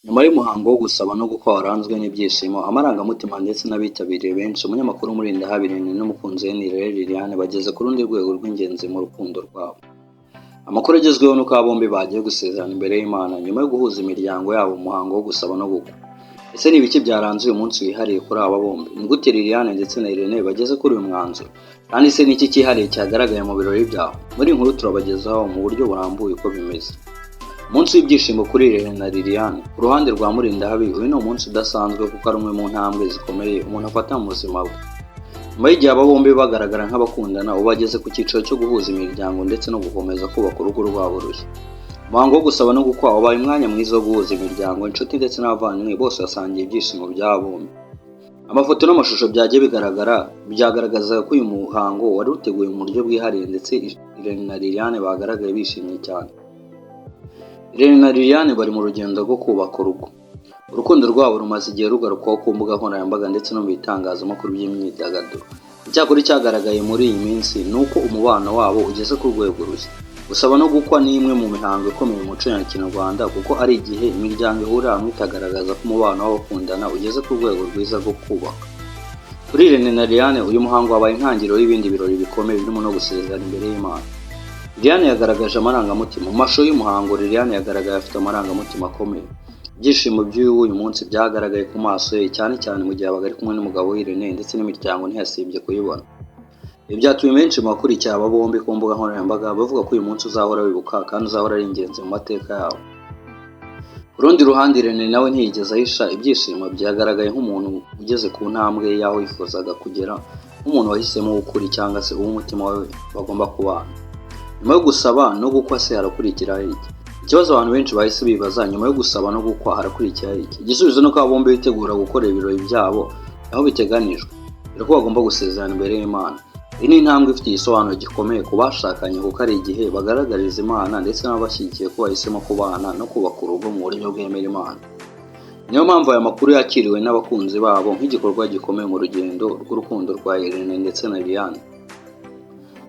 Nyuma y'umuhango wo gusaba no gukwa waranzwe n'ibyishimo, amarangamutima ndetse n'abitabiriye benshi, umunyamakuru Mulindahabi n'umukunzi we Nirere Liliane bageze ku rundi rwego rw'ingenzi mu rukundo rwabo. Amakuru agezweho nuko aba bombi bagiye gusezerana imbere y'Imana nyuma yo guhuza imiryango yabo mu muhango wo gusaba no gukwa. Ese ni ibiki byaranze uyu munsi wihariye kuri aba bombi? Ni gute Liliane ndetse na Irene bageze kuri uyu mwanzuro? Kandi se ni iki cyihariye cyagaragaye mu birori byabo? Muri inkuru turabagezaho mu buryo burambuye uko bimeze. Umunsi w'ibyishimo kuri Irene na Liliane. Ku ruhande rwa Mulindahabi, uyu ni umunsi udasanzwe kuko ari umwe mu ntambwe zikomeye umuntu afata mu buzima bwe. Nyuma y'igihe aba bombi bagaragara nk'abakundana, ubu bageze ku cyiciro cyo guhuza imiryango ndetse no gukomeza kubaka urugo rwabo rushya. Umuhango wo gusaba no gukwa wabaye umwanya mwiza wo guhuza imiryango, inshuti ndetse n'abavandimwe bose basangiye ibyishimo by'aba bombi. Amafoto n'amashusho byagiye byagaragaza ko uyu muhango wari uteguye mu buryo bwihariye ndetse Irene na Liliane bagaragaye bishimye cyane. Irene na Liliane bari mu rugendo rwo kubaka urugo. Urukundo rwabo rumaze igihe rugarukwaho ku mbuga nkoranyambaga ndetse no mu bitangazamakuru by'imyidagaduro. Icyakora cyagaragaye muri iyi minsi ni uko umubano wabo ugeze ku rwego rushya. Gusaba no gukwa ni imwe mu mihango ikomeye mu muco nyarwanda kuko ari igihe imiryango ihurira hamwe ikagaragaza ko umubano w'abakundana ugeze ku rwego rwiza rwo kubaka. Kuri Irene na Liliane, uyu muhango wabaye intangiriro y'ibindi birori bikomeye birimo no gusezerana imbere y'Imana. Liliane yagaragaje amarangamutima. Mu mashusho y'umuhango, Liliane yagaragaye afite amarangamutima akomeye. Ibyishimo by'uyu munsi byagaragaye ku maso ye, cyane cyane mu gihe abaga ari kumwe n'umugabo we Irene ndetse n'imiryango ntiyasibye kuyibona. Ibi byatumye benshi mu bakurikiye aba bombi ku mbuga nkoranyambaga bavuga ko uyu munsi uzahora wibuka kandi uzahora ari ingenzi mu mateka yabo. Ku rundi ruhande, Irene nawe ntiyigeze ahisha ibyishimo bye. Yagaragaye nk'umuntu ugeze ku ntambwe y'aho yifuzaga kugera, nk'umuntu wahisemo ukuri cyangwa se uwo umutima we bagomba kubana. Nyuma yo gusaba no gukwa se harakurikiraho iki? Ikibazo abantu benshi bahise bibaza, nyuma yo gusaba no gukwa harakurikiraho iki? Igisubizo ni uko aba bombi bitegura gukora ibirori byabo aho biteganijwe, dore ko bagomba gusezerana imbere y'Imana. Iyi ni intambwe ifite igisobanuro gikomeye ku bashakanye kuko ari igihe bagaragariza Imana ndetse n'abashyigikiye ko bahisemo kubana no kubaka urugo mu buryo bwemera Imana. Niyo mpamvu aya makuru yakiriwe n'abakunzi babo nk'igikorwa gikomeye mu rugendo rw'urukundo rwa Irene ndetse na Liliane.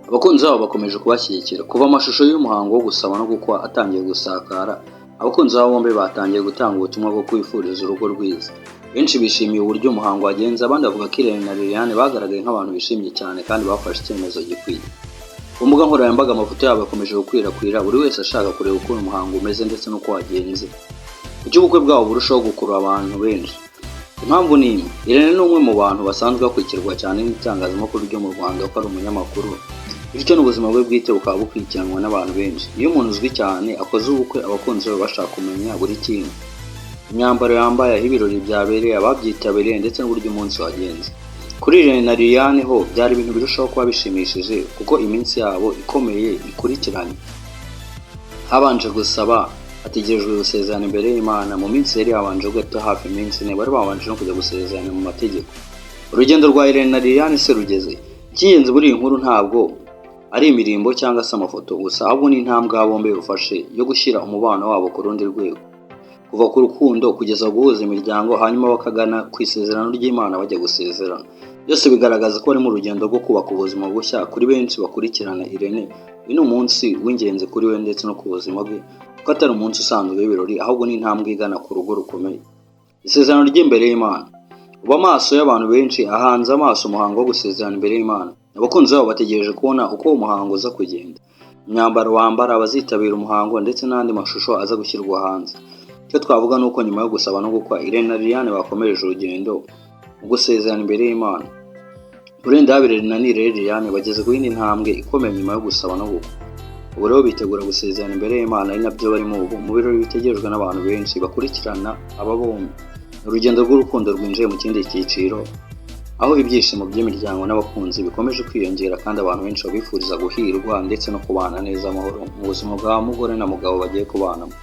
Abakunzi babo bakomeje kubashyigikira. Kuva amashusho y'umuhango wo gusaba no gukwa atangiye gusakara, abakunzi babo bombi batangiye gutanga ubutumwa bwo kwifuriza urugo rwiza. Benshi bishimiye uburyo umuhango wagenze, abandi bavuga ko Irene na Liliane bagaragaye nk'abantu bishimye cyane kandi bafashe icyemezo gikwiye. Ku mbuga nkoranyambaga amafoto yabo yakomeje gukwirakwira, buri wese ashaka kureba uko uyu muhango umeze ndetse n'uko wagenze, kuko ubukwe bwabo burushaho gukurura abantu benshi. Impamvu ni imwe: Irene ni umwe mu bantu basanzwe bakurikirwa cyane n'itangazamakuru ryo mu Rwanda kuko ari umunyamakuru, bityo n'ubuzima bwe bwite bukaba bukurikiranwa n'abantu benshi. Iyo umuntu uzwi cyane akoze ubukwe, abakunzi be bashaka kumenya buri kintu: imyambaro yambaye, aho ibirori byabereye, ababyitabiriye ndetse n'uburyo umunsi wagenze. Kuri Irene na Liliane ho byari ibintu birushaho kuba bishimishije kuko iminsi yabo ikomeye ikurikiranye. Habanje gusaba, hategerejwe gusezerana imbere y'Imana. Mu minsi yari yabanje gato, hafi iminsi ine, bari babanje no kujya gusezerana mu mategeko. Urugendo rwa Irene na Liliane se rugeze? Icy'ingenzi muri iyi nkuru ntabwo ari imirimbo cyangwa se amafoto gusa, ahubwo ni intambwe aba bombi bafashe yo gushyira umubano wabo ku rundi rwego, kuva ku rukundo kugeza guhuza imiryango, hanyuma bakagana ku isezerano ry'Imana bajya gusezerana. Byose bigaragaza ko bari mu rugendo rwo kubaka ubuzima bushya. Kuri benshi bakurikirana Irene, uyu ni umunsi w'ingenzi kuri we ndetse no ku buzima bwe kuko atari umunsi usanzwe w'ibirori, ahubwo ni intambwe igana ku rugo rukomeye, isezerano ry'imbere y'Imana. Ubu amaso y'abantu benshi ahanze amaso umuhango wo gusezerana imbere y'Imana. Abakunzi babo bategereje kubona uko umuhango uza kugenda, imyambaro wambara, abazitabira umuhango ndetse n'andi mashusho aza gushyirwa hanze. Icyo twavuga ni uko nyuma yo gusaba no gukwa, Irene na Liliane bakomereje urugendo mu gusezerana imbere y'Imana. Mulindahabi na Nirere Liliane bageze ku yindi ntambwe ikomeye nyuma yo gusaba no gukwa. Ubu rero bitegura gusezerana imbere y'Imana, ari nabyo barimo ubu mu birori bitegerejwe n'abantu benshi bakurikirana aba bombi. Urugendo rw'urukundo rwinjiye mu kindi cyiciro, aho ibyishimo by'imiryango n'abakunzi bikomeje kwiyongera kandi abantu benshi babifuriza guhirwa ndetse no kubana neza amahoro mu buzima bwa mugore na mugabo bagiye kubanamo.